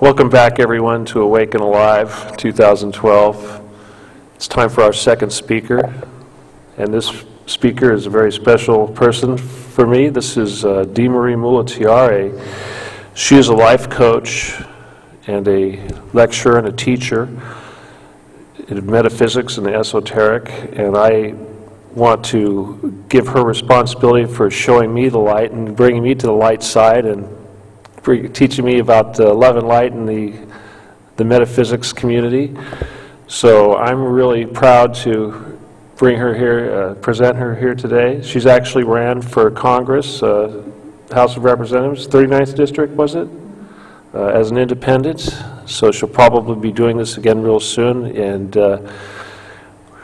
Welcome back, everyone, to Awaken Alive 2012. It's time for our second speaker, and this speaker is a very special person for me. This is Marie Mulattieri. She is a life coach and a lecturer and a teacher in metaphysics and the esoteric, and I want to give her responsibility for showing me the light and bringing me to the light side and teaching me about love and light in the metaphysics community. So I'm really proud to bring her here, present her here today. She's actually ran for Congress, House of Representatives, 39th District, was it? As an independent. So she'll probably be doing this again real soon, and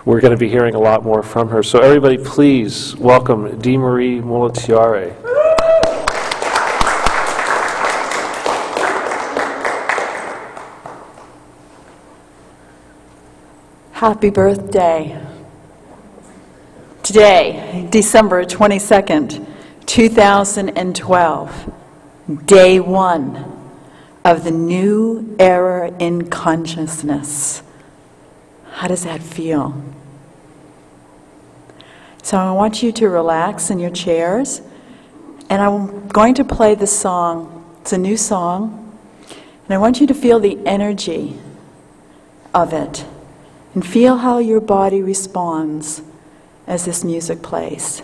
we're going to be hearing a lot more from her. So everybody, please welcome Marie Mulattieri. Happy birthday. Today, December 22nd, 2012, day one of the new era in consciousness. How does that feel? So I want you to relax in your chairs, and I'm going to play the song. It's a new song, and I want you to feel the energy of it. And feel how your body responds as this music plays.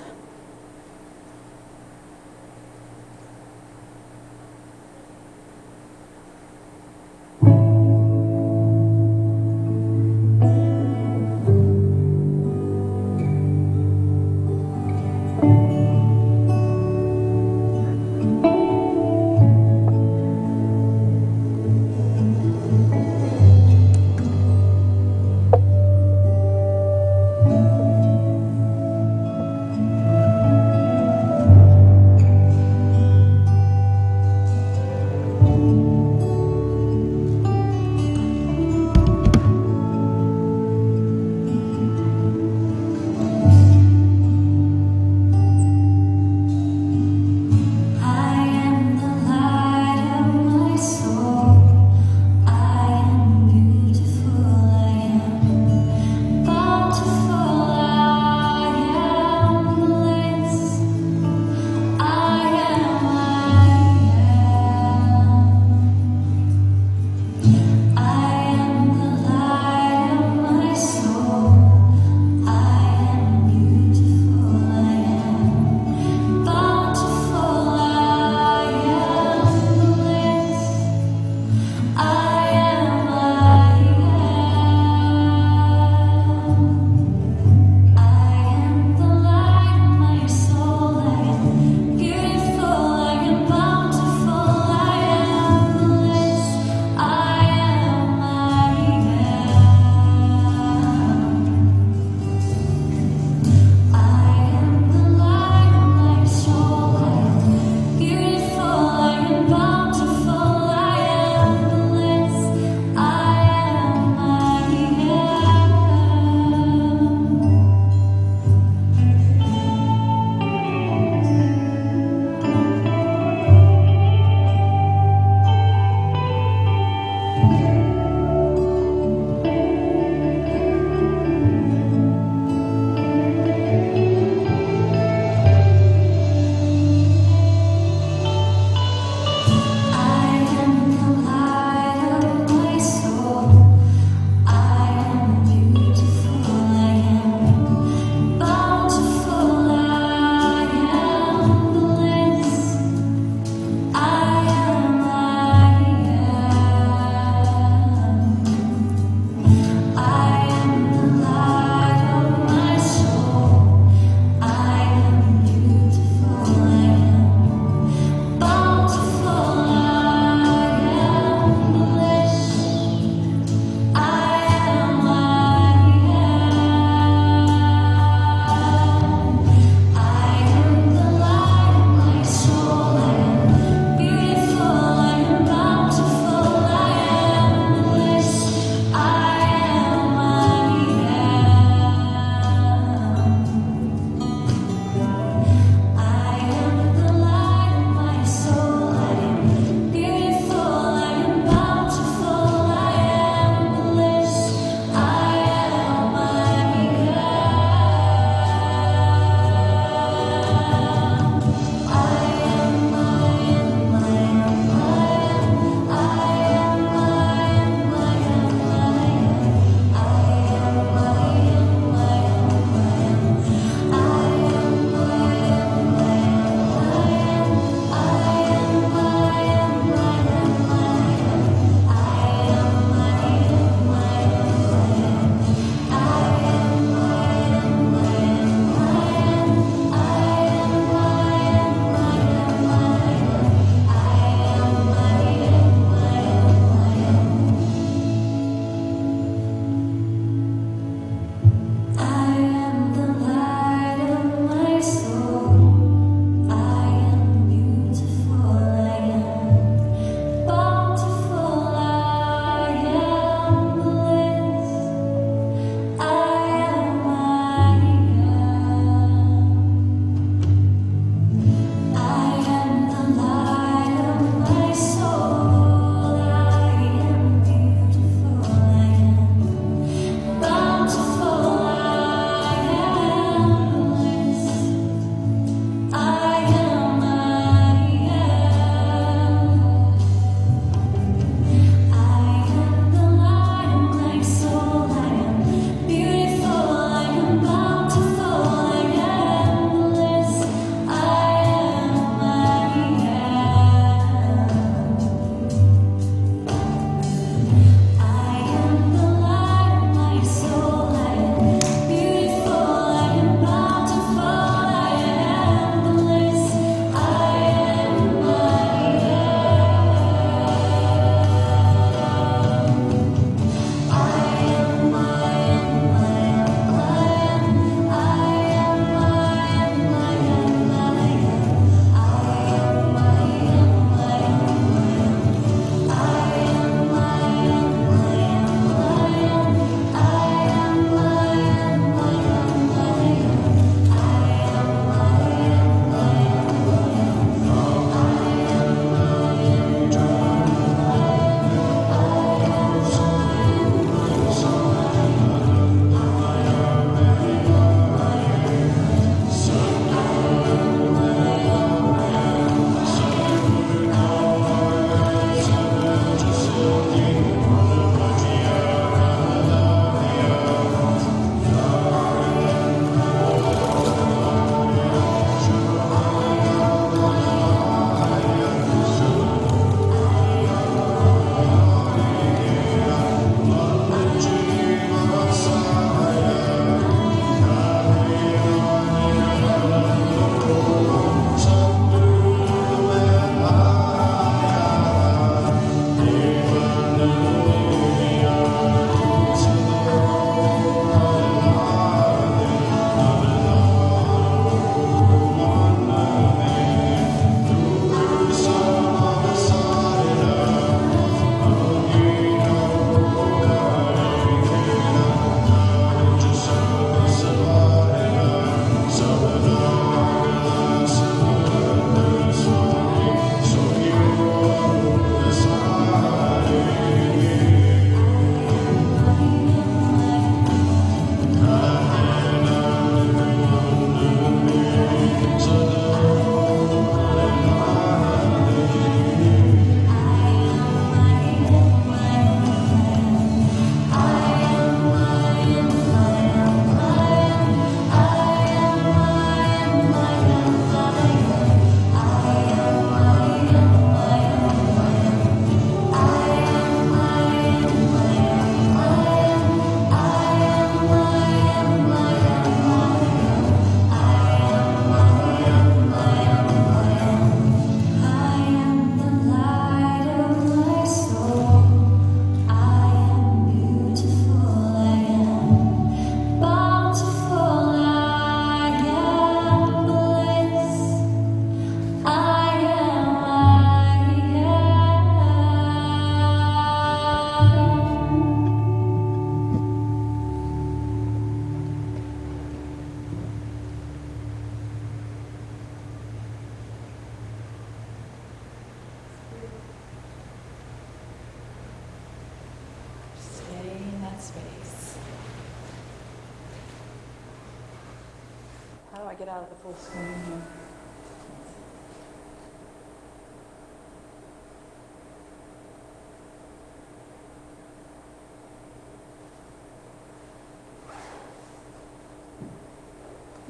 I get out of the full screen here?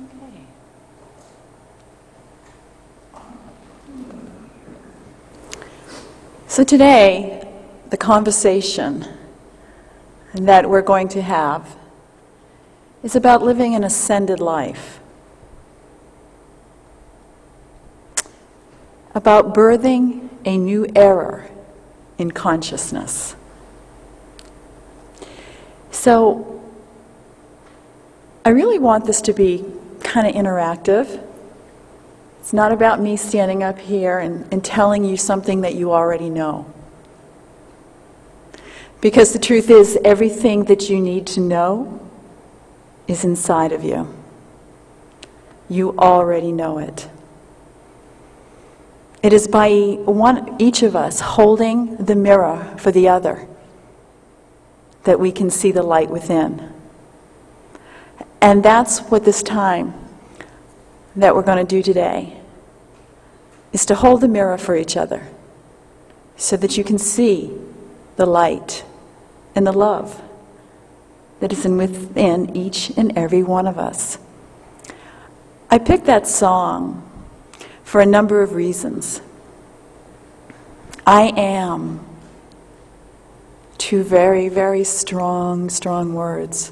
Okay. So today, the conversation that we're going to have is about living an ascended life, about birthing a new era in consciousness. So, I really want this to be kind of interactive. It's not about me standing up here and telling you something that you already know. Because the truth is, everything that you need to know is inside of you. You already know it. It is by each of us holding the mirror for the other that we can see the light within. And that's what this time that we're going to do today is to hold the mirror for each other so that you can see the light and the love that is within each and every one of us. I picked that song for a number of reasons. I am. Two very, very strong, strong words.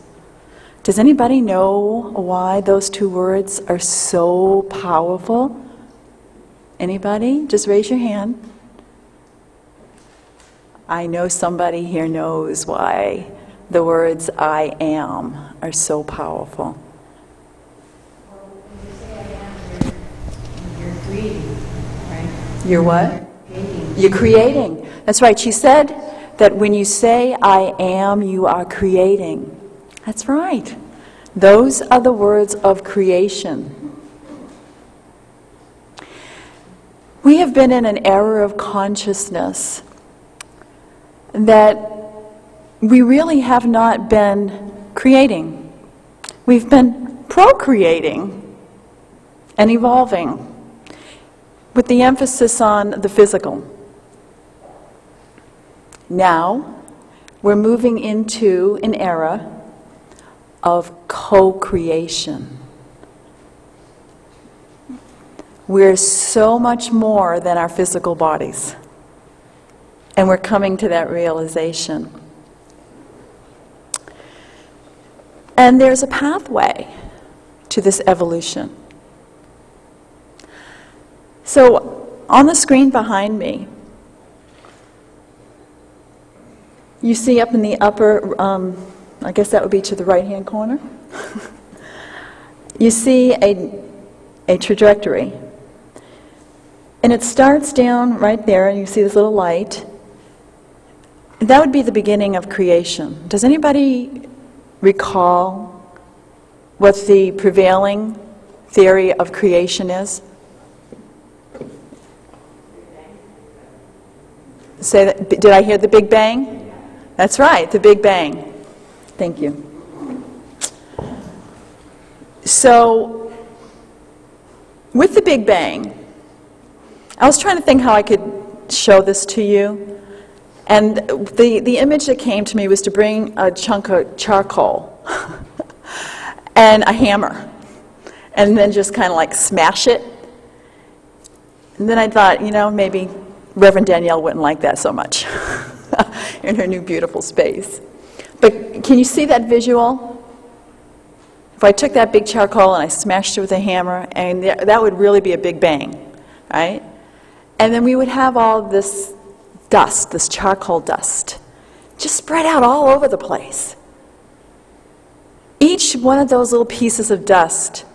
Does anybody know why those two words are so powerful? Anybody? Just raise your hand. I know somebody here knows why the words I am are so powerful. Well, when you say I am, you're creating, right? You're what? Creating. You're creating. That's right. She said that when you say I am, you are creating. That's right. Those are the words of creation. We have been in an era of consciousness that we really have not been creating. We've been procreating and evolving with the emphasis on the physical. Now, we're moving into an era of co-creation. We're so much more than our physical bodies. And we're coming to that realization. And there's a pathway to this evolution. So, on the screen behind me, you see up in the upper, I guess that would be to the right-hand corner, you see a trajectory. And it starts down right there, and you see this little light. That would be the beginning of creation. Does anybody recall what the prevailing theory of creation is? Say that. Did I hear the Big Bang? That's right, the Big Bang. Thank you. So, with the Big Bang, I was trying to think how I could show this to you. And the image that came to me was to bring a chunk of charcoal and a hammer and then just kind of like smash it. And then I thought, you know, maybe Reverend Danielle wouldn't like that so much in her new beautiful space. But can you see that visual? If I took that big charcoal and I smashed it with a hammer, and that would really be a big bang, right? And then we would have all this dust, this charcoal dust, just spread out all over the place. Each one of those little pieces of dust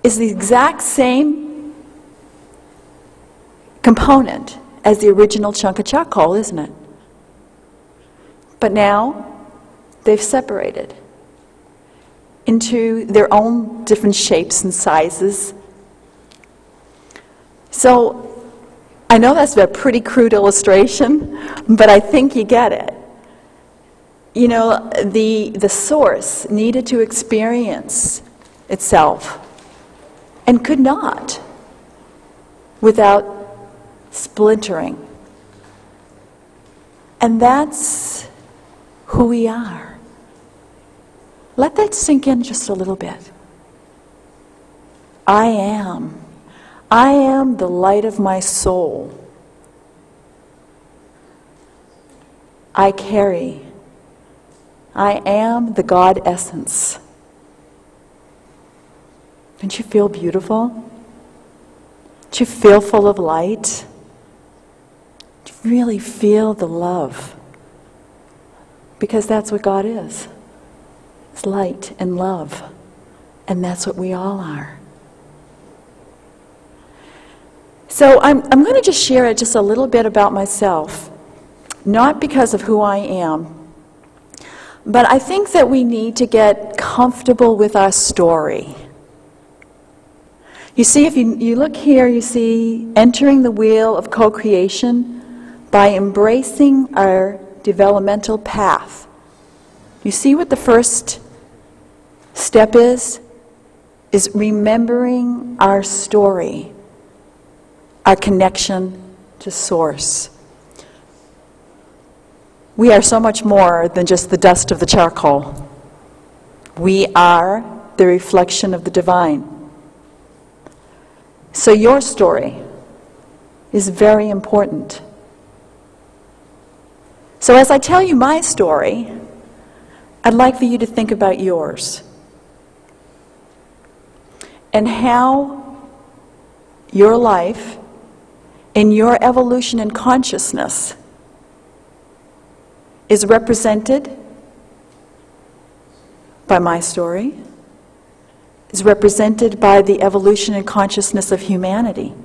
is the exact same component as the original chunk of charcoal, isn't it? But now they've separated into their own different shapes and sizes. So I know that's a pretty crude illustration, but I think you get it. You know, the source needed to experience itself and could not without splintering. And that's who we are. Let that sink in just a little bit. I am. I am the light of my soul. I carry. I am the God essence. Don't you feel beautiful? Don't you feel full of light? Do you really feel the love? Because that's what God is. It's light and love. And that's what we all are. So I'm going to just share just a little bit about myself. Not because of who I am, but I think that we need to get comfortable with our story. You see, if you look here, you see entering the wheel of co-creation by embracing our developmental path. You see what the first step is? Is remembering our story, our connection to Source. We are so much more than just the dust of the charcoal. We are the reflection of the divine. So your story is very important. So as I tell you my story, I'd like for you to think about yours and how your life and your evolution in consciousness is represented by my story, is represented by the evolution and consciousness of humanity.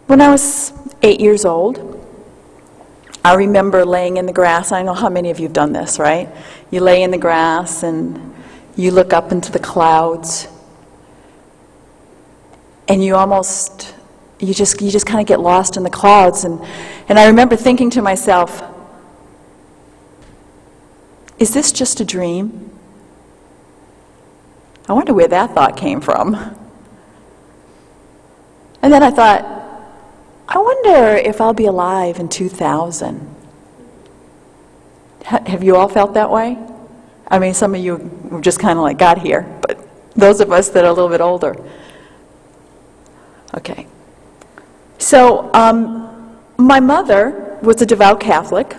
When I was 8 years old, I remember laying in the grass. I know how many of you have done this, right? You lay in the grass and you look up into the clouds and you just kind of get lost in the clouds. And I remember thinking to myself, is this just a dream? I wonder where that thought came from. And then I thought, I wonder if I'll be alive in 2000. Have you all felt that way? I mean, some of you just kind of like got here, but those of us that are a little bit older. Okay. So, my mother was a devout Catholic,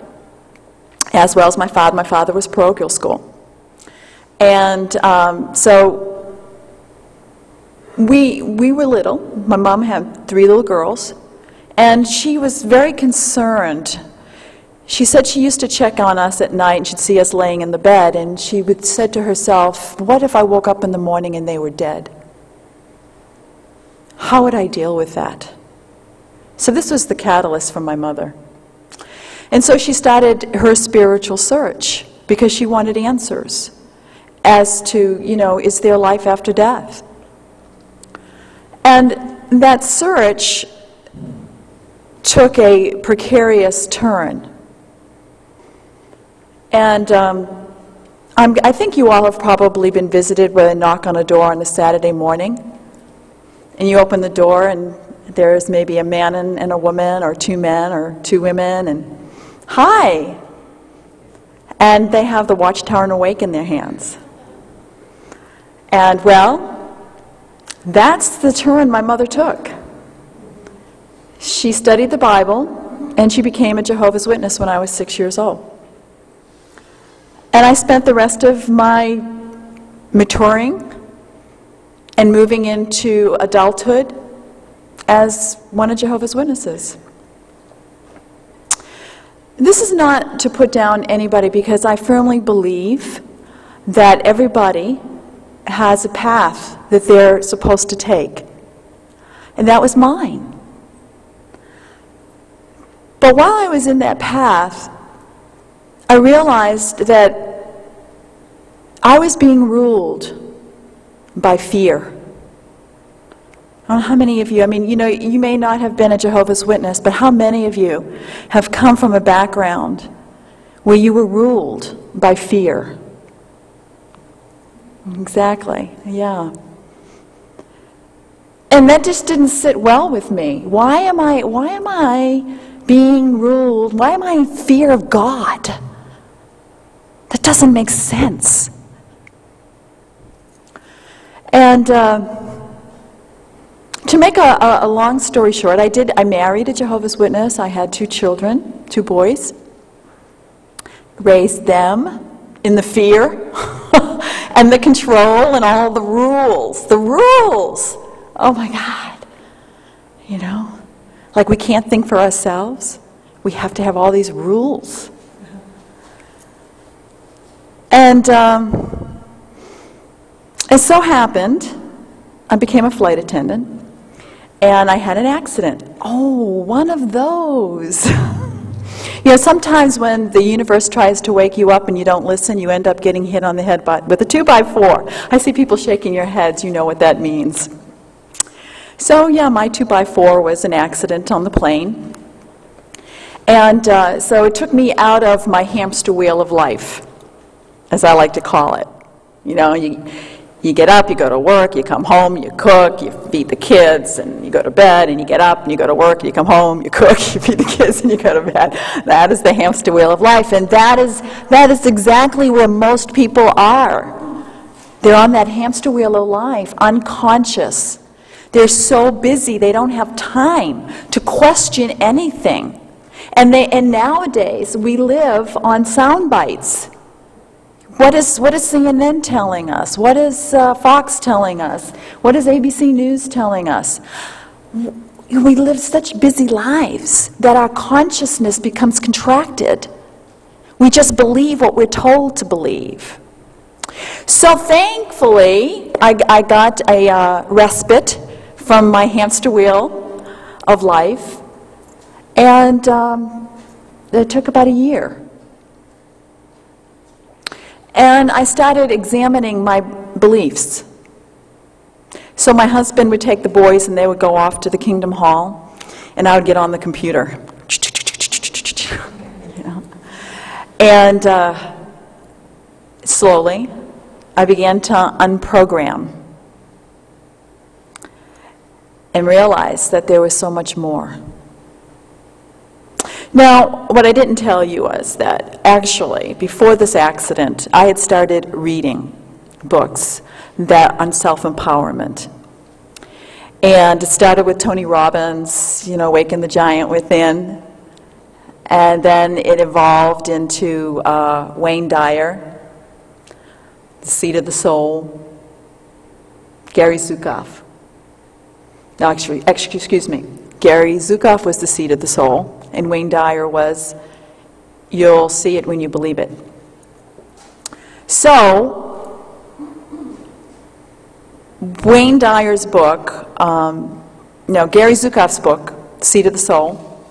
as well as my father. My father was parochial school. And so we were little. My mom had 3 little girls, and she was very concerned. She said she used to check on us at night, and she'd see us laying in the bed, and she would said to herself, what if I woke up in the morning and they were dead? How would I deal with that? So this was the catalyst for my mother. And so she started her spiritual search because she wanted answers as to, is there life after death? And that search took a precarious turn. And I think you all have probably been visited with a knock on a door on a Saturday morning. And you open the door and there's maybe a man and a woman, or 2 men or 2 women, and hi! And they have the Watchtower and Awake in their hands. And well, that's the turn my mother took. She studied the Bible, and she became a Jehovah's Witness when I was 6 years old. And I spent the rest of my maturing and moving into adulthood as one of Jehovah's Witnesses. This is not to put down anybody, because I firmly believe that everybody has a path that they're supposed to take. And that was mine. But while I was in that path, I realized that I was being ruled by fear. I don't know how many of you, you may not have been a Jehovah's Witness, but how many of you have come from a background where you were ruled by fear? Exactly, yeah. And that just didn't sit well with me. Why am I being ruled? Why am I in fear of God? That doesn't make sense. And to make a long story short, I married a Jehovah's Witness. I had 2 children, 2 boys. Raised them in the fear and the control and all the rules. The rules! Oh my God. You know? Like we can't think for ourselves. We have to have all these rules. And it so happened, I became a flight attendant. And I had an accident. Oh, one of those. You know, sometimes when the universe tries to wake you up and you don't listen, you end up getting hit on the head with a 2x4. I see people shaking your heads, you know what that means. So yeah, my 2x4 was an accident on the plane. And so it took me out of my hamster wheel of life, as I like to call it. You know, you get up, you go to work, you come home, you cook, you feed the kids, and you go to bed, and you get up, and you go to work, and you come home, you cook, you feed the kids, and you go to bed. That is the hamster wheel of life, and that is exactly where most people are. They're on that hamster wheel of life, unconscious. They're so busy, they don't have time to question anything. And nowadays, we live on sound bites. What is CNN telling us? What is Fox telling us? What is ABC News telling us? We live such busy lives that our consciousness becomes contracted. We just believe what we're told to believe. So thankfully, I got a respite from my hamster wheel of life, and it took about a year. And I started examining my beliefs. So my husband would take the boys and they would go off to the Kingdom Hall, and I would get on the computer. You know? And slowly, I began to unprogram and realize that there was so much more. Now, what I didn't tell you was that actually, before this accident, I had started reading books on self-empowerment. And it started with Tony Robbins, you know, Awaken the Giant Within. And then it evolved into Wayne Dyer, The Seat of the Soul, Gary Zukav. No, actually, excuse me. Gary Zukav was The Seat of the Soul. And Wayne Dyer was, You'll See It When You Believe It. So, Wayne Dyer's book, Gary Zukav's book, Seat of the Soul,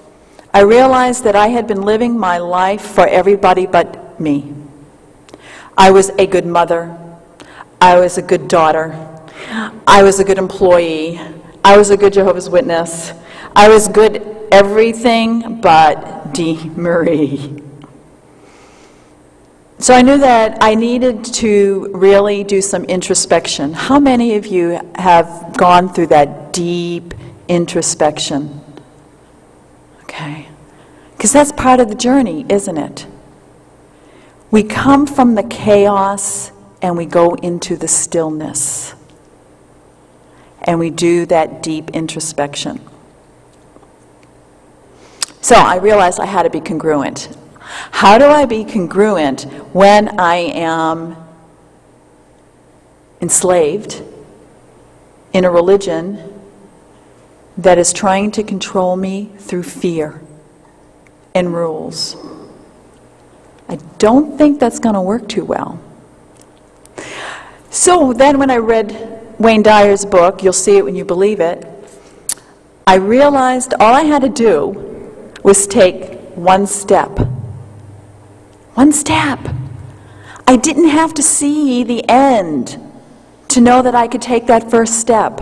I realized that I had been living my life for everybody but me. I was a good mother. I was a good daughter. I was a good employee. I was a good Jehovah's Witness. I was good everything but D. Marie. So I knew that I needed to really do some introspection. How many of you have gone through that deep introspection? Okay. Because that's part of the journey, isn't it? We come from the chaos and we go into the stillness. And we do that deep introspection. So I realized I had to be congruent. How do I be congruent when I am enslaved in a religion that is trying to control me through fear and rules? I don't think that's going to work too well. So then when I read Wayne Dyer's book, You'll See It When You Believe It, I realized all I had to do was take one step. One step. I didn't have to see the end to know that I could take that first step.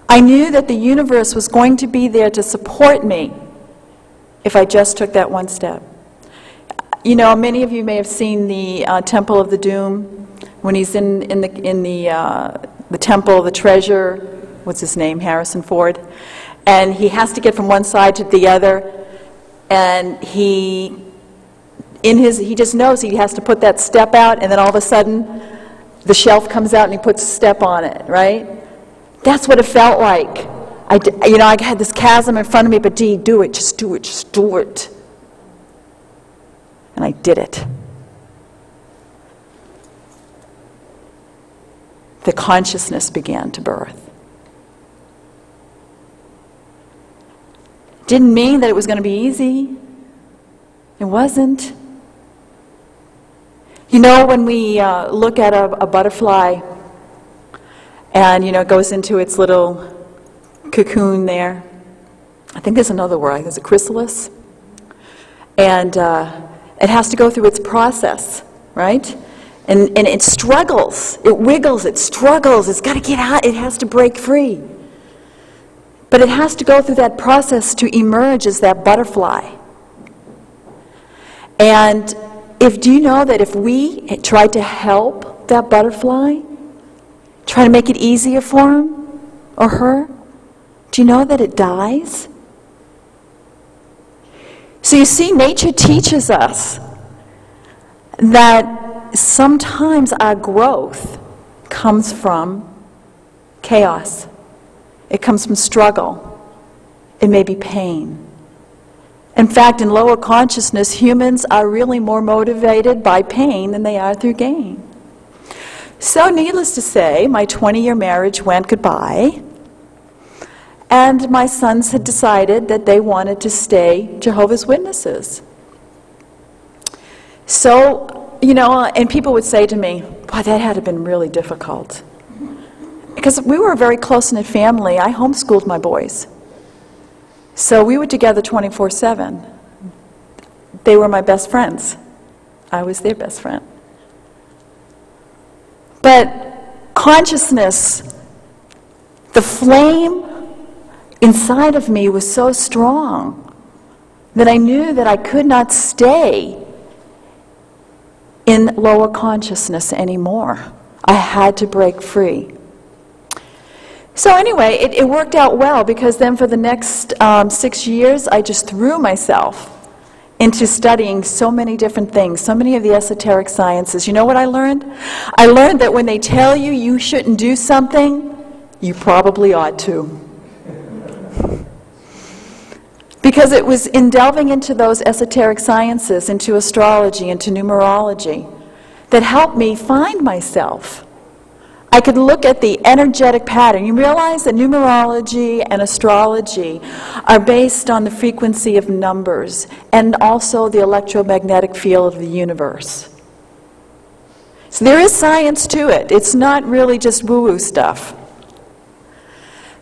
I knew that the universe was going to be there to support me if I just took that one step. You know, many of you may have seen the Temple of the Doom, when he's in the temple, the treasure, what's his name, Harrison Ford, and he has to get from one side to the other, and he just knows he has to put that step out, and then all of a sudden the shelf comes out and he puts a step on it, right? That's what it felt like. I had this chasm in front of me, but Dee, do it, just do it, just do it. And I did it. The consciousness began to birth. Didn't mean that it was going to be easy. It wasn't. You know, when we look at a butterfly and, it goes into its little cocoon there. I think there's another word. There's a chrysalis. And it has to go through its process, right? And it struggles. It wiggles. It struggles. It's got to get out. It has to break free. But it has to go through that process to emerge as that butterfly. And do you know that if we tried to help that butterfly, try to make it easier for him or her, do you know that it dies? So you see, nature teaches us that sometimes our growth comes from chaos. It comes from struggle. It may be pain. In fact, in lower consciousness, humans are really more motivated by pain than they are through gain. So needless to say, my 20-year marriage went goodbye. And my sons had decided that they wanted to stay Jehovah's Witnesses. So, and people would say to me, boy, that had been really difficult. Because we were a very close-knit family. I homeschooled my boys. So we were together 24/7. They were my best friends. I was their best friend. But consciousness, the flame inside of me was so strong that I knew that I could not stay in lower consciousness anymore. I had to break free. So anyway, it worked out well, because then for the next 6 years, I just threw myself into studying so many different things, so many of the esoteric sciences. You know what I learned? I learned that when they tell you you shouldn't do something, you probably ought to. Because it was in delving into those esoteric sciences, into astrology, into numerology, that helped me find myself. I could look at the energetic pattern. You realize that numerology and astrology are based on the frequency of numbers and also the electromagnetic field of the universe. So there is science to it. It's not really just woo-woo stuff.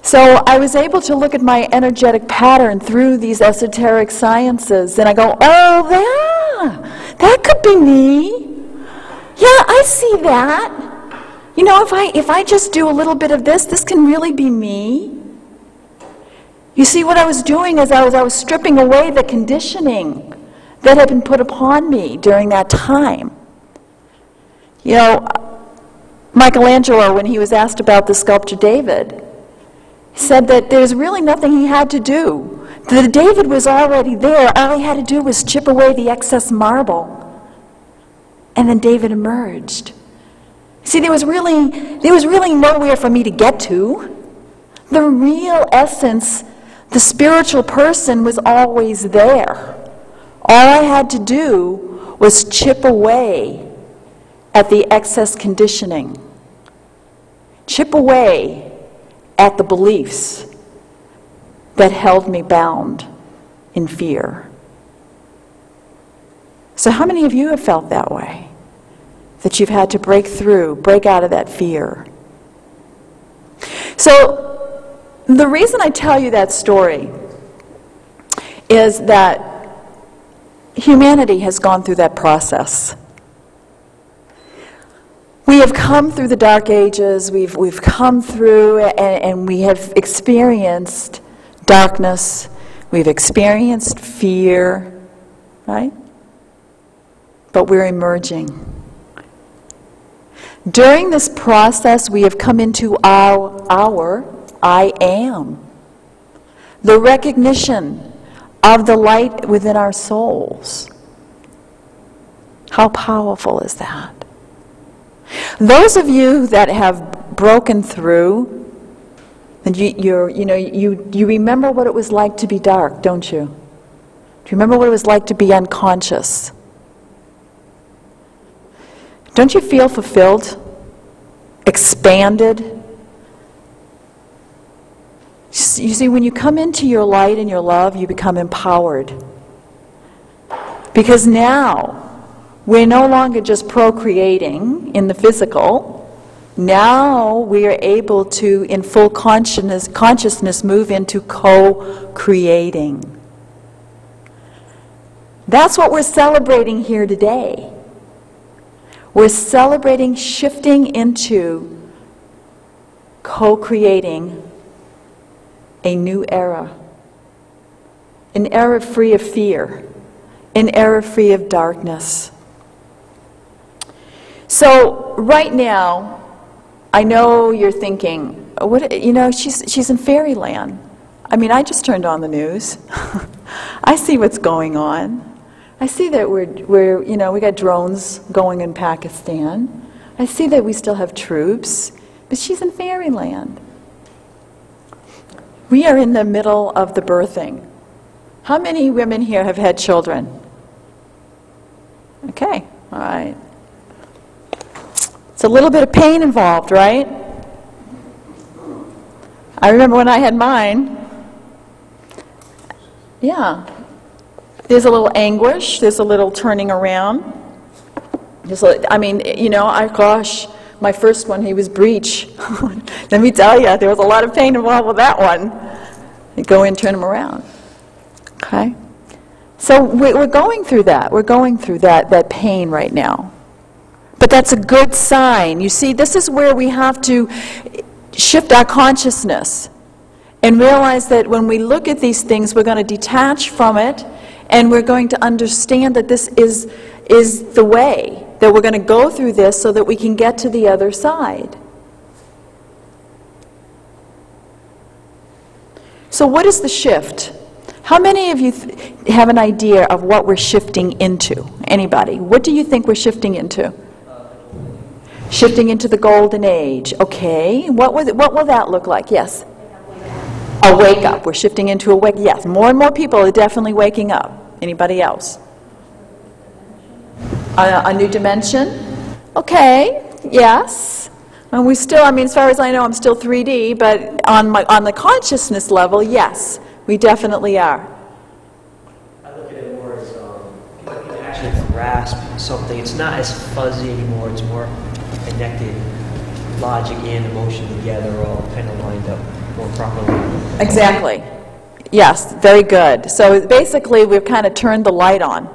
So I was able to look at my energetic pattern through these esoteric sciences, and I go, oh, yeah, that could be me. Yeah, I see that. If I just do a little bit of this can really be me. You see, what I was doing is I was stripping away the conditioning that had been put upon me during that time. Michelangelo, when he was asked about the sculpture David, said that there's really nothing he had to do. The David was already there. All he had to do was chip away the excess marble. And then David emerged. See, there was really nowhere for me to get to. The real essence, the spiritual person, was always there. All I had to do was chip away at the excess conditioning. Chip away at the beliefs that held me bound in fear. So how many of you have felt that way? That you've had to break out of that fear? So the reason I tell you that story is that humanity has gone through that process. We have come through the dark ages, we've come through and we have experienced darkness, we've experienced fear, right? But we're emerging. During this process, we have come into our I am. The recognition of the light within our souls. How powerful is that? Those of you that have broken through, and you remember what it was like to be dark, don't you? Do you remember what it was like to be unconscious? Don't you feel fulfilled? Expanded? You see, when you come into your light and your love, you become empowered. Because now, we're no longer just procreating in the physical. Now we are able to, in full consciousness, move into co-creating. That's what we're celebrating here today. We're celebrating shifting into co-creating a new era. An era free of fear. An era free of darkness. So right now, I know you're thinking, what, she's in fairyland. I mean, I just turned on the news. I see what's going on. I see that we got drones going in Pakistan. I see that we still have troops, but she's in fairyland. We are in the middle of the birthing. How many women here have had children? Okay, all right. It's a little bit of pain involved, right? I remember when I had mine. Yeah. There's a little anguish. There's a little turning around. Gosh, my first one, he was breech. Let me tell you, there was a lot of pain involved with that one. You go in, turn him around. Okay? So we're going through that. We're going through that pain right now. But that's a good sign. You see, this is where we have to shift our consciousness and realize that when we look at these things, we're going to detach from it, and we're going to understand that this is the way, that we're going to go through this so that we can get to the other side. So what is the shift? How many of you have an idea of what we're shifting into? Anybody? What do you think we're shifting into? Shifting into the golden age. Okay. What will that look like? Yes? A wake up. We're shifting into a wake. Yes. More and more people are definitely waking up. Anybody else? A new dimension? Okay. Yes. And we still, as far as I know, I'm still 3D, but on the consciousness level, yes, we definitely are. I look at it more as people can actually grasp something. It's not as fuzzy anymore. It's more connected, logic and emotion together, all kind of lined up more properly. Exactly. Yes, very good. So basically, we've kind of turned the light on.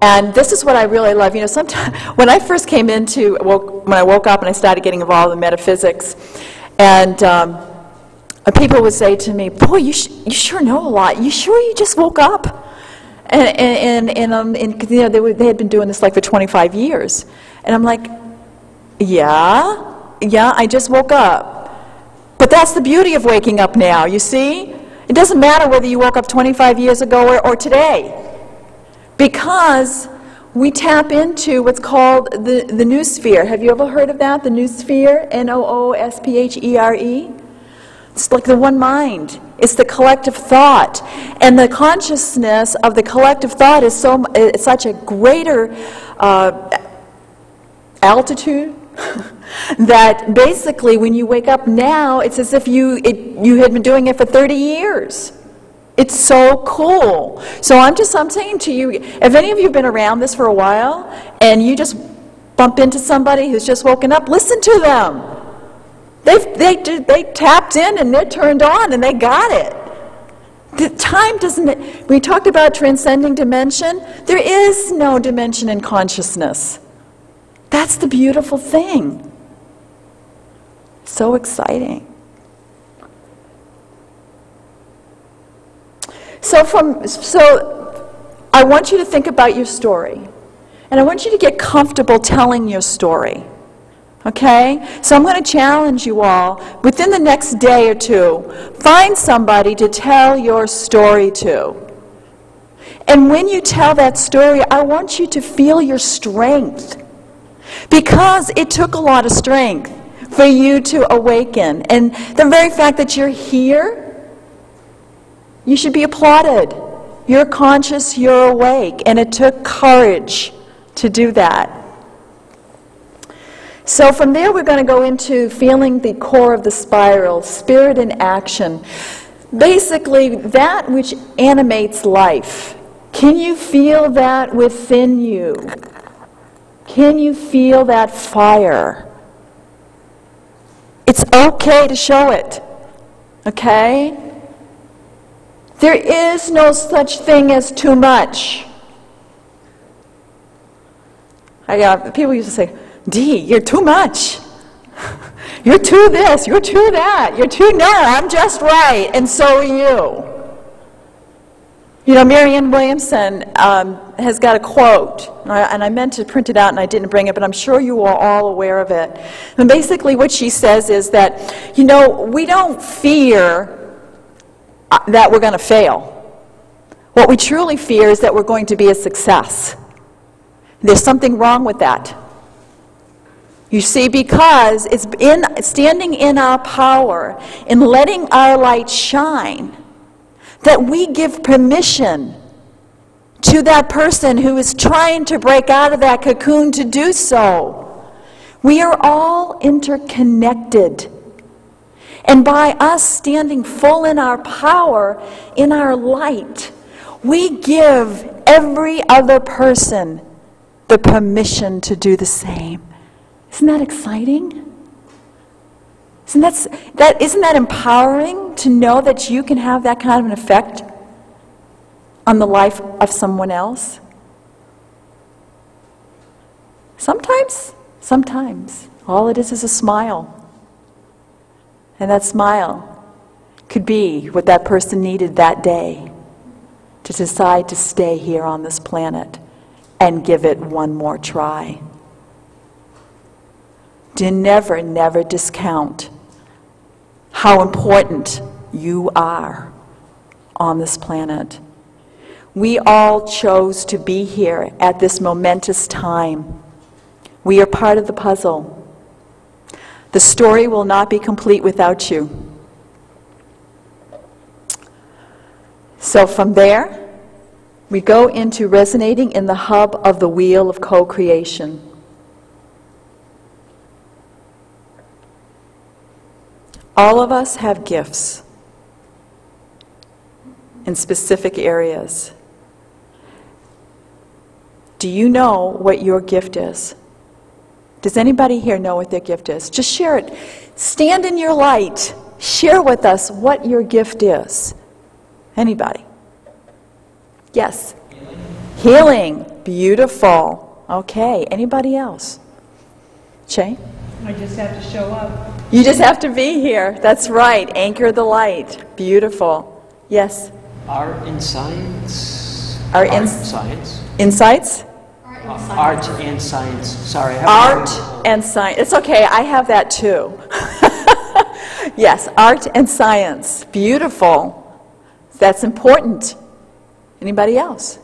And this is what I really love. Sometimes when I first came when I woke up and I started getting involved in metaphysics, and people would say to me, "Boy, you sure know a lot. You sure you just woke up?" And they had been doing this like for 25 years, and I'm like, yeah, I just woke up. But that's the beauty of waking up now, you see? It doesn't matter whether you woke up 25 years ago or today. Because we tap into what's called the noosphere. Have you ever heard of that? The noosphere? Noosphere? It's like the one mind. It's the collective thought. And the consciousness of the collective thought is such a greater altitude that basically when you wake up now, it's as if you had been doing it for 30 years. It's so cool. So I'm saying to you, if any of you have been around this for a while and you just bump into somebody who's just woken up, listen to them. They tapped in and they're turned on and they got it. The time doesn't, we talked about transcending dimension. There is no dimension in consciousness. That's the beautiful thing. So exciting. So I want you to think about your story. And I want you to get comfortable telling your story. Okay? So I'm going to challenge you all, within the next day or two, find somebody to tell your story to. And when you tell that story, I want you to feel your strength. Because it took a lot of strength for you to awaken. And the very fact that you're here, you should be applauded. You're conscious, you're awake. And it took courage to do that. So from there we're going to go into feeling the core of the spiral, spirit in action. Basically, that which animates life. Can you feel that within you? Can you feel that fire? It's okay to show it. Okay? There is no such thing as too much. People used to say, Dee, you're too much. You're too this, you're too that, you're too no, I'm just right, and so are you. You know, Marianne Williamson has got a quote, and I meant to print it out and I didn't bring it, but I'm sure you are all aware of it. And basically what she says is that, you know, we don't fear that we're going to fail. What we truly fear is that we're going to be a success. There's something wrong with that. You see, because it's standing in our power, in letting our light shine, that we give permission to that person who is trying to break out of that cocoon to do so. We are all interconnected. And by us standing full in our power, in our light, we give every other person the permission to do the same. Isn't that exciting? Isn't that empowering to know that you can have that kind of an effect on the life of someone else? Sometimes, all it is a smile. And that smile could be what that person needed that day to decide to stay here on this planet and give it one more try. Do never discount how important you are on this planet. We all chose to be here at this momentous time. We are part of the puzzle. The story will not be complete without you. So from there, we go into resonating in the hub of the wheel of co-creation. All of us have gifts in specific areas. Do you know what your gift is? Does anybody here know what their gift is? Just share it. Stand in your light. Share with us what your gift is. Anybody? Yes? Healing. Beautiful. Okay. Anybody else? Shay? I just have to show up. You just have to be here. That's right. Anchor the light. Beautiful. Yes? Art and science. Art and science. Insights? Art and science. Sorry. Art and science. It's okay. I have that too. Yes, art and science. Beautiful. That's important. Anybody else?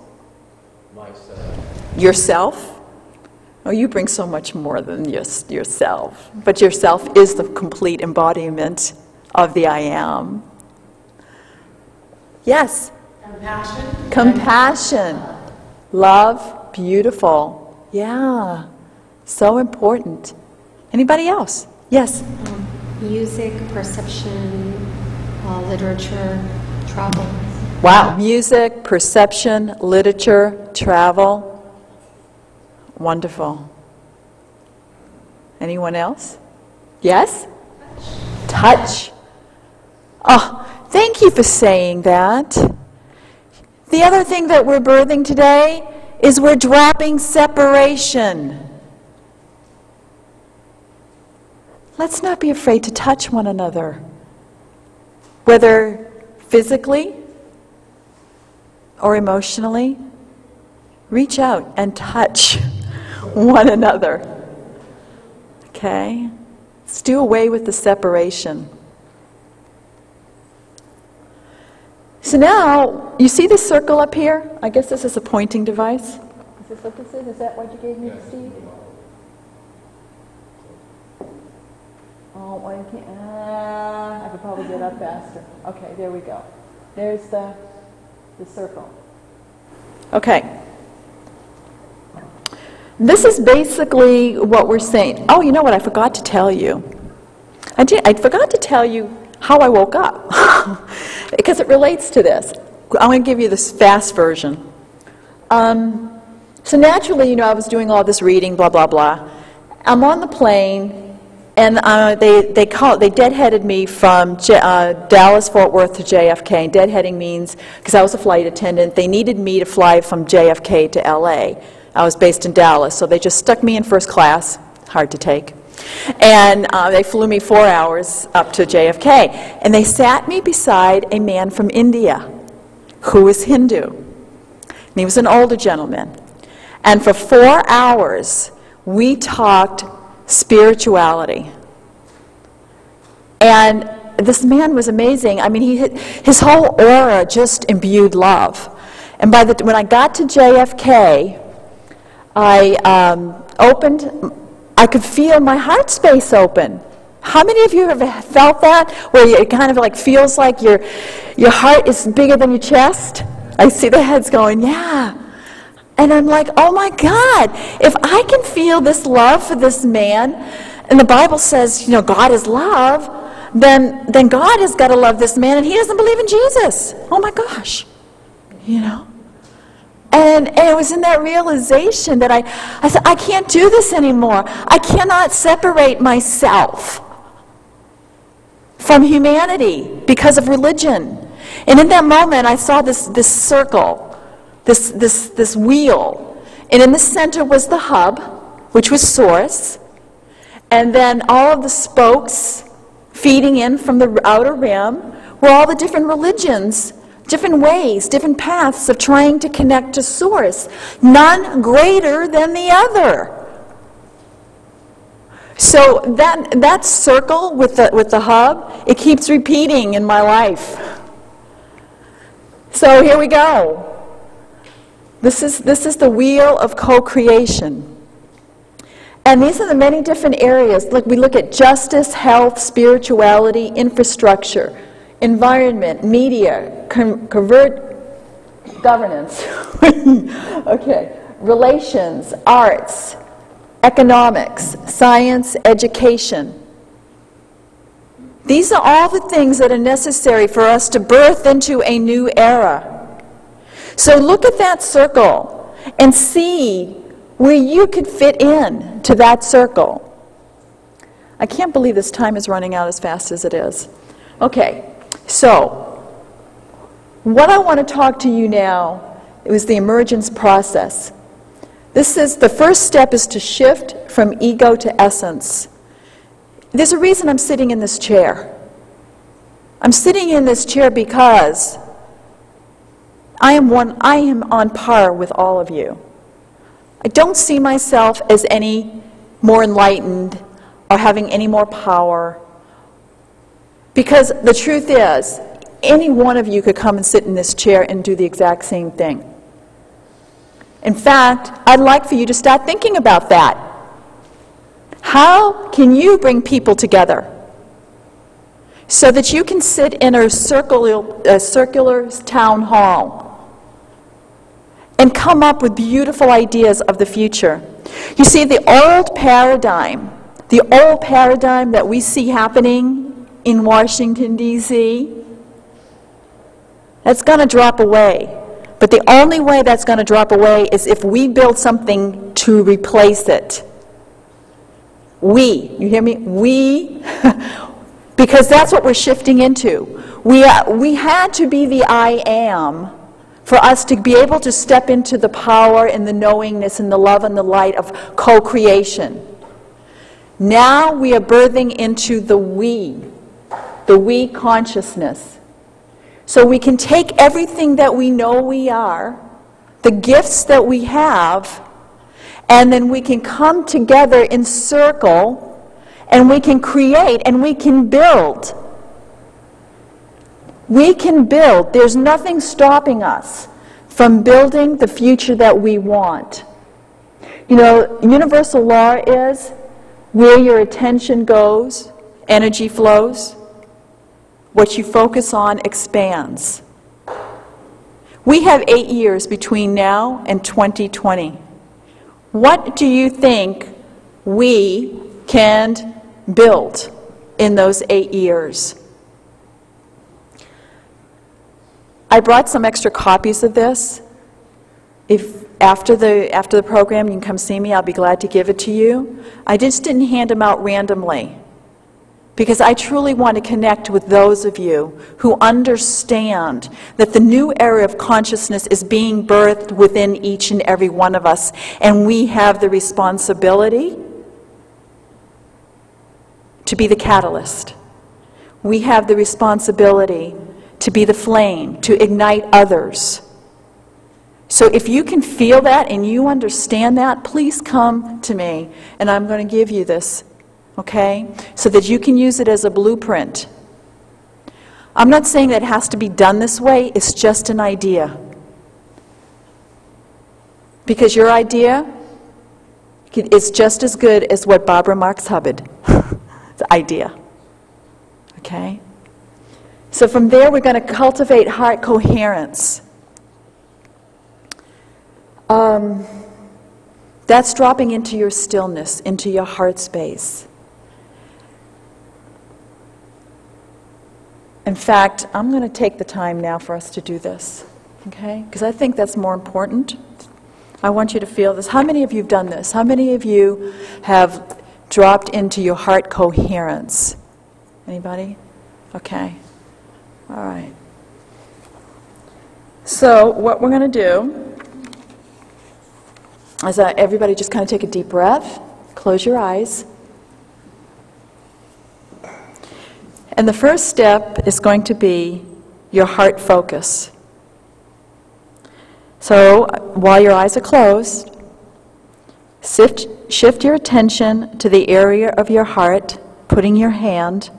Myself. Yourself? Oh, you bring so much more than just yourself. But yourself is the complete embodiment of the I am. Yes? Compassion. Compassion. Love. Beautiful. Yeah. So important. Anybody else? Yes? Music, perception, literature, travel. Wow. Music, perception, literature, travel. Wonderful. Anyone else? Yes? Touch. Oh, thank you for saying that. The other thing that we're birthing today is we're dropping separation. Let's not be afraid to touch one another, whether physically or emotionally. Reach out and touch one another. Okay? Let's do away with the separation. So now, you see this circle up here? I guess this is a pointing device. Is this what this is? Is that what you gave me, Steve? Oh, well, you can't. I could probably get up faster. Okay, there we go. There's the circle. Okay. This is basically what we're saying. Oh, you know what? I forgot to tell you. I forgot to tell you how I woke up. Because it relates to this. I'm going to give you this fast version. So naturally, I was doing all this reading, blah, blah, blah. I'm on the plane, and they deadheaded me from Dallas, Fort Worth to JFK. Deadheading means, because I was a flight attendant, they needed me to fly from JFK to LA. I was based in Dallas, so they just stuck me in first class, hard to take. And they flew me 4 hours up to JFK. And they sat me beside a man from India who was Hindu. And he was an older gentleman. And for 4 hours, we talked spirituality. And this man was amazing. I mean, his whole aura just imbued love. And when I got to JFK, I could feel my heart space open. How many of you have felt that? Where it kind of like feels like your heart is bigger than your chest? I see the heads going, yeah. And I'm like, oh my God, if I can feel this love for this man, and the Bible says, God is love, then God has got to love this man, and he doesn't believe in Jesus. Oh my gosh. And it was in that realization that I said, I can't do this anymore. I cannot separate myself from humanity because of religion. And in that moment, I saw this circle, this wheel. And in the center was the hub, which was source. And then all of the spokes feeding in from the outer rim were all the different religions, different ways, different paths of trying to connect to source, none greater than the other. So that circle with the hub, it keeps repeating in my life. So here we go. This is the wheel of co-creation. And these are the many different areas. Look, we look at justice, health, spirituality, infrastructure, environment, media, governance, okay, relations, arts, economics, science, education. These are all the things that are necessary for us to birth into a new era. So look at that circle and see where you could fit in to that circle. I can't believe this time is running out as fast as it is. Okay. So, what I want to talk to you now is the emergence process. The first step is to shift from ego to essence. There's a reason I'm sitting in this chair. I'm sitting in this chair because I am on par with all of you. I don't see myself as any more enlightened or having any more power. Because the truth is, any one of you could come and sit in this chair and do the exact same thing. In fact, I'd like for you to start thinking about that. How can you bring people together so that you can sit in a circular town hall and come up with beautiful ideas of the future? You see, the old paradigm that we see happening in Washington, D.C., that's going to drop away. But the only way that's going to drop away is if we build something to replace it. We, you hear me? We, because that's what we're shifting into. We had to be the I am for us to be able to step into the power and the knowingness and the love and the light of co-creation. Now we are birthing into the we consciousness. So we can take everything that we know we are, the gifts that we have, and then we can come together in circle And we can create and we can build. We can build. There's nothing stopping us from building the future that we want. You know, universal law is where your attention goes, energy flows. What you focus on expands. We have 8 years between now and 2020. What do you think we can build in those 8 years? I brought some extra copies of this. If after the program you can come see me, I'll be glad to give it to you. I just didn't hand them out randomly because I truly want to connect with those of you who understand that the new era of consciousness is being birthed within each and every one of us, and we have the responsibility to be the catalyst. We have the responsibility to be the flame, to ignite others. So if you can feel that and you understand that, please come to me, and I'm going to give you this, okay? So that you can use it as a blueprint. I'm not saying that it has to be done this way, it's just an idea. Because your idea is just as good as what Barbara Marx Hubbard. It's an idea. Okay? So from there, we're going to cultivate heart coherence. That's dropping into your stillness, into your heart space. In fact, I'm going to take the time now for us to do this, okay? Because I think that's more important. I want you to feel this. How many of you have done this? How many of you have dropped into your heart coherence? Anybody? Okay. All right. So what we're going to do is everybody just kind of take a deep breath, close your eyes. And the first step is going to be your heart focus. So while your eyes are closed, shift your attention to the area of your heart. Putting your hand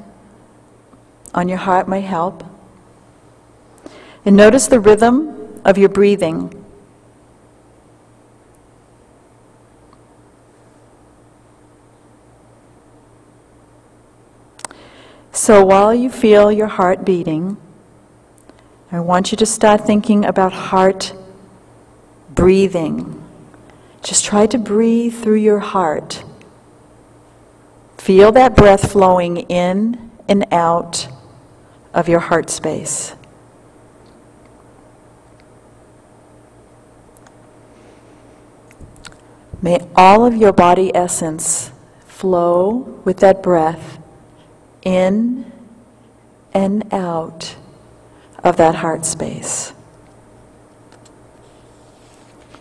on your heart might help. And notice the rhythm of your breathing. So while you feel your heart beating, I want you to start thinking about heart breathing. Just try to breathe through your heart. Feel that breath flowing in and out of your heart space. May all of your body essence flow with that breath in and out of that heart space.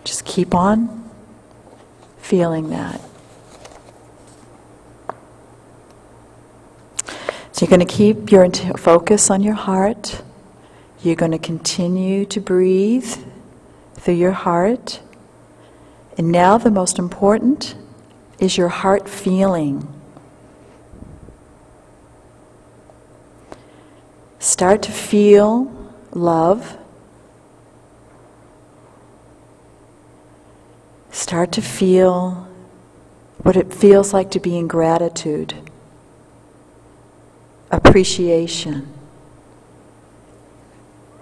Just keep on feeling that. So you're going to keep your focus on your heart. You're going to continue to breathe through your heart. And now the most important is your heart feeling. Start to feel love. Start to feel what it feels like to be in gratitude, appreciation,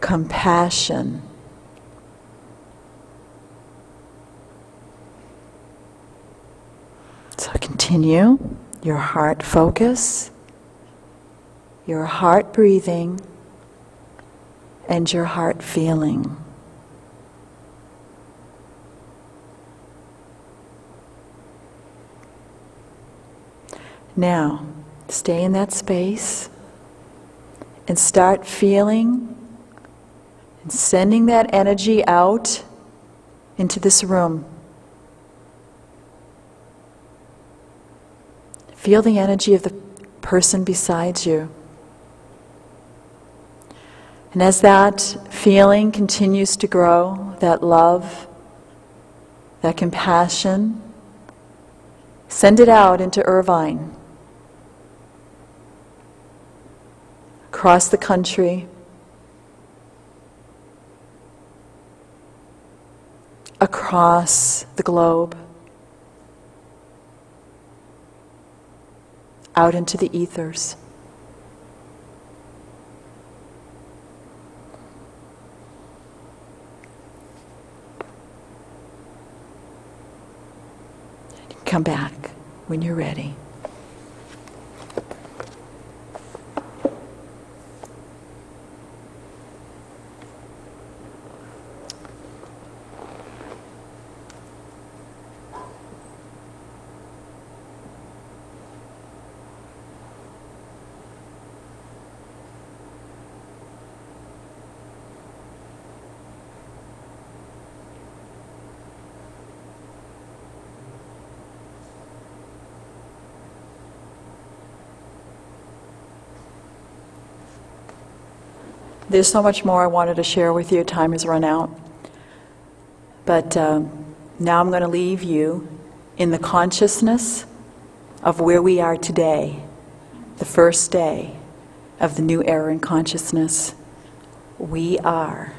compassion. So continue your heart focus, your heart breathing, and your heart feeling. Now, stay in that space and start feeling and sending that energy out into this room. Feel the energy of the person beside you. And as that feeling continues to grow, that love, that compassion, send it out into Irvine. across the country, across the globe, out into the ethers. Come back when you're ready. There's so much more I wanted to share with you. Time has run out. But now I'm going to leave you in the consciousness of where we are today, the first day of the new era in consciousness. We are.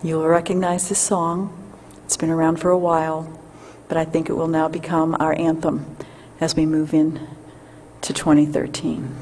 You'll recognize this song. It's been around for a while, but I think it will now become our anthem as we move in to 2013.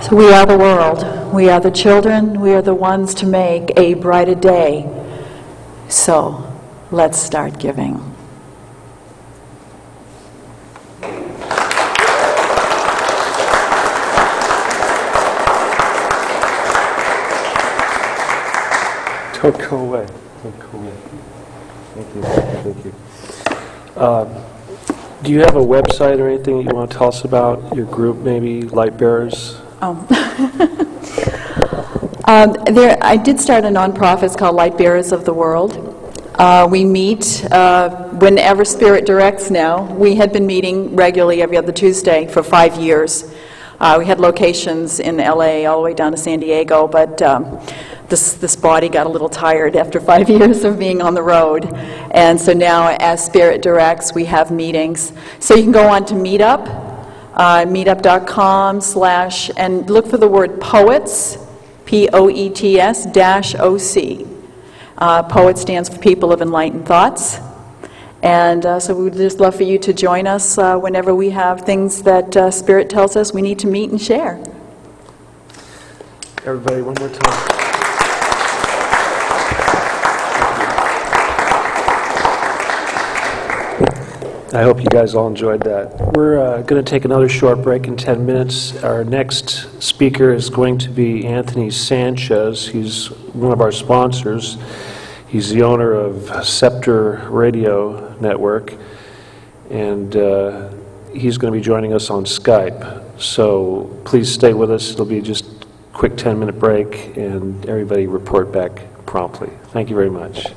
So we are the world. We are the children. We are the ones to make a brighter day. So let's start giving. Don't go away. Don't go away. Thank you. Thank you. Do you have a website or anything that you want to tell us about? Your group, maybe Light Bearers? Oh. I did start a nonprofit. It's called Light Bearers of the World. We meet whenever Spirit directs now. We had been meeting regularly every other Tuesday for 5 years. We had locations in LA all the way down to San Diego, but this body got a little tired after 5 years of being on the road. And so now, as Spirit directs, we have meetings. So you can go on to Meetup, meetup.com/ and look for the word poets, Poets -OC. Poet stands for People of Enlightened Thoughts. And so we would just love for you to join us whenever we have things that Spirit tells us we need to meet and share. Everybody, one more time. I hope you guys all enjoyed that. We're going to take another short break in 10 minutes. Our next speaker is going to be Anthony Sanchez. He's one of our sponsors. He's the owner of Scepter Radio Network, and he's going to be joining us on Skype. So please stay with us. It'll be just a quick 10-minute break, and everybody report back promptly. Thank you very much.